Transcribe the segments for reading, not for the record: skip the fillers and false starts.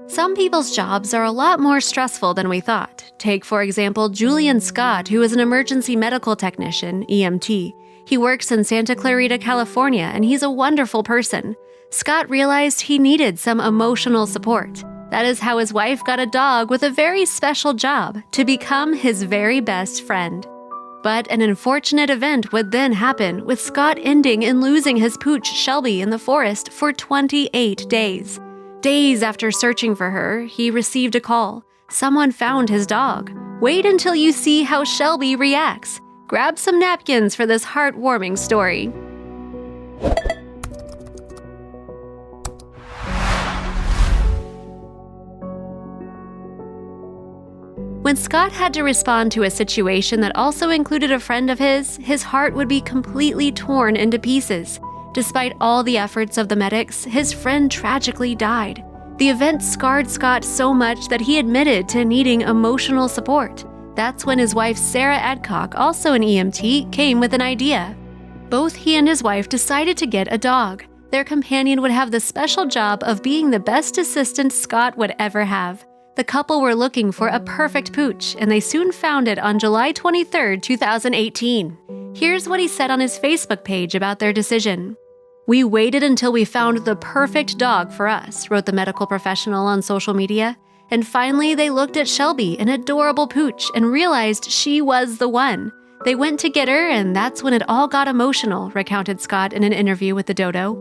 Some people's jobs are a lot more stressful than we thought. Take, for example, Julian Scott, who is an emergency medical technician, EMT. He works in Santa Clarita, California, and he's a wonderful person. Scott realized he needed some emotional support. That is how his wife got a dog with a very special job, to become his very best friend. But an unfortunate event would then happen, with Scott ending in losing his pooch Shelby in the forest for 28 days. Days after searching for her, he received a call. Someone found his dog. Wait until you see how Shelby reacts. Grab some napkins for this heartwarming story. When Scott had to respond to a situation that also included a friend of his heart would be completely torn into pieces. Despite all the efforts of the medics, his friend tragically died. The event scarred Scott so much that he admitted to needing emotional support. That's when his wife Sarah Adcock, also an EMT, came with an idea. Both he and his wife decided to get a dog. Their companion would have the special job of being the best assistant Scott would ever have. The couple were looking for a perfect pooch, and they soon found it on July 23, 2018. Here's what he said on his Facebook page about their decision. "We waited until we found the perfect dog for us," wrote the medical professional on social media. "And finally, they looked at Shelby, an adorable pooch, and realized she was the one. They went to get her, and that's when it all got emotional," recounted Scott in an interview with the Dodo.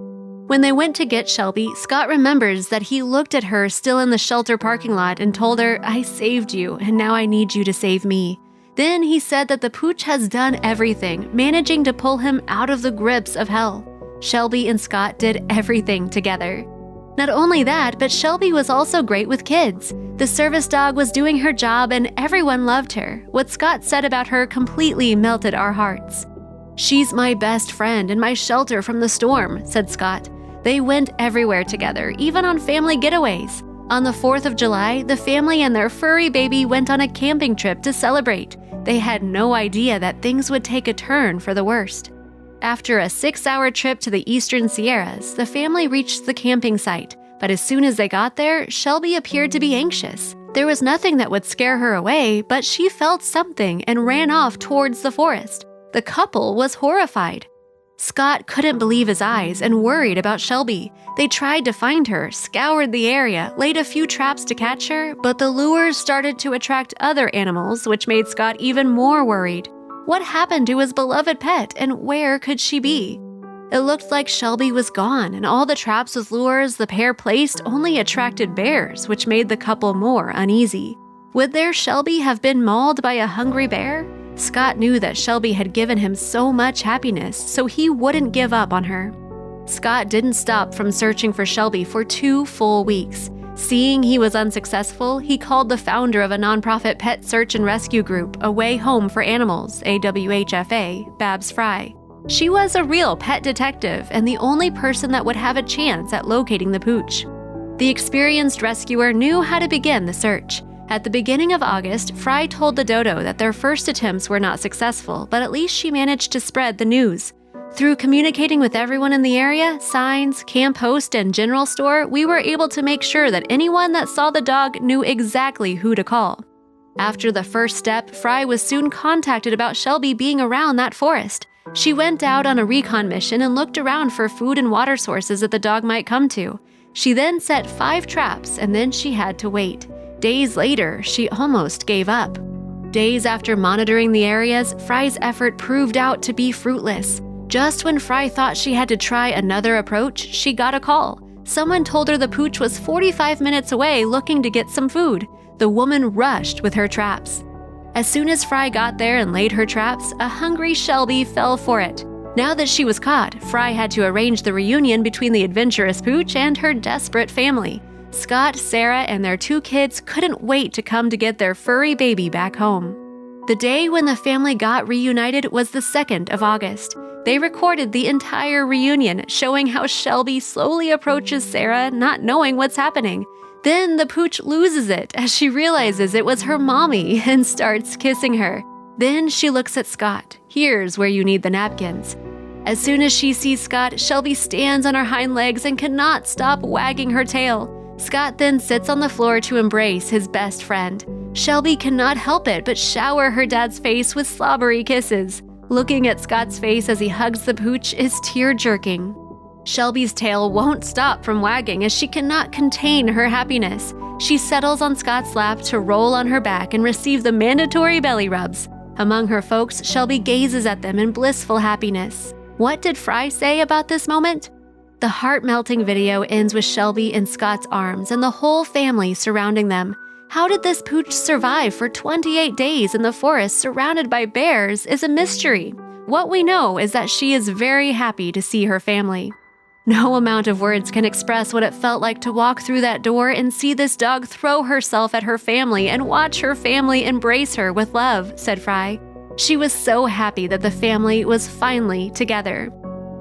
When they went to get Shelby, Scott remembers that he looked at her still in the shelter parking lot and told her, "I saved you, and now I need you to save me." Then he said that the pooch has done everything, managing to pull him out of the grips of hell. Shelby and Scott did everything together. Not only that, but Shelby was also great with kids. The service dog was doing her job and everyone loved her. What Scott said about her completely melted our hearts. "She's my best friend and my shelter from the storm," said Scott. They went everywhere together, even on family getaways. On the 4th of July, the family and their furry baby went on a camping trip to celebrate. They had no idea that things would take a turn for the worst. After a 6-hour trip to the eastern Sierras, the family reached the camping site. But as soon as they got there, Shelby appeared to be anxious. There was nothing that would scare her away, but she felt something and ran off towards the forest. The couple was horrified. Scott couldn't believe his eyes and worried about Shelby. They tried to find her, scoured the area, laid a few traps to catch her, but the lures started to attract other animals, which made Scott even more worried. What happened to his beloved pet, and where could she be? It looked like Shelby was gone, and all the traps with lures the pair placed only attracted bears, which made the couple more uneasy. Would their Shelby have been mauled by a hungry bear? Scott knew that Shelby had given him so much happiness, so he wouldn't give up on her. Scott didn't stop from searching for Shelby for 2 full weeks. Seeing he was unsuccessful, he called the founder of a nonprofit pet search and rescue group, A Way Home for Animals, AWHFA, Babs Fry. She was a real pet detective and the only person that would have a chance at locating the pooch. The experienced rescuer knew how to begin the search. At the beginning of August, Fry told the Dodo that their first attempts were not successful, but at least she managed to spread the news. Through communicating with everyone in the area, signs, camp host, and general store, we were able to make sure that anyone that saw the dog knew exactly who to call. After the first step, Fry was soon contacted about Shelby being around that forest. She went out on a recon mission and looked around for food and water sources that the dog might come to. She then set 5 traps, and then she had to wait. Days later, she almost gave up. Days after monitoring the areas, Fry's effort proved out to be fruitless. Just when Fry thought she had to try another approach, she got a call. Someone told her the pooch was 45 minutes away looking to get some food. The woman rushed with her traps. As soon as Fry got there and laid her traps, a hungry Shelby fell for it. Now that she was caught, Fry had to arrange the reunion between the adventurous pooch and her desperate family. Scott, Sarah, and their 2 kids couldn't wait to come to get their furry baby back home. The day when the family got reunited was the 2nd of August. They recorded the entire reunion, showing how Shelby slowly approaches Sarah, not knowing what's happening. Then the pooch loses it as she realizes it was her mommy and starts kissing her. Then she looks at Scott. Here's where you need the napkins. As soon as she sees Scott, Shelby stands on her hind legs and cannot stop wagging her tail. Scott then sits on the floor to embrace his best friend. Shelby cannot help it but shower her dad's face with slobbery kisses. Looking at Scott's face as he hugs the pooch is tear-jerking. Shelby's tail won't stop from wagging as she cannot contain her happiness. She settles on Scott's lap to roll on her back and receive the mandatory belly rubs. Among her folks, Shelby gazes at them in blissful happiness. What did Fry say about this moment? The heart-melting video ends with Shelby in Scott's arms and the whole family surrounding them. How did this pooch survive for 28 days in the forest surrounded by bears is a mystery. What we know is that she is very happy to see her family. No amount of words can express what it felt like to walk through that door and see this dog throw herself at her family and watch her family embrace her with love, said Fry. She was so happy that the family was finally together.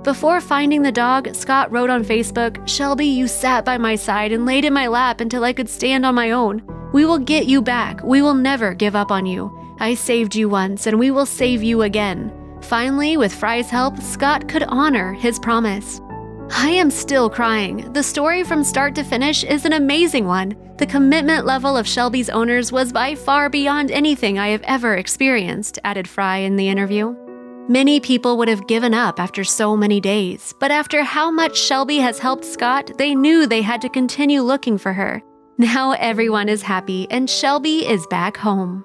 Before finding the dog, Scott wrote on Facebook, "Shelby, you sat by my side and laid in my lap until I could stand on my own. We will get you back. We will never give up on you. I saved you once and we will save you again." Finally, with Fry's help, Scott could honor his promise. I am still crying. The story from start to finish is an amazing one. The commitment level of Shelby's owners was by far beyond anything I have ever experienced, added Fry in the interview. Many people would have given up after so many days, but after how much Shelby has helped Scott, they knew they had to continue looking for her. Now everyone is happy and Shelby is back home.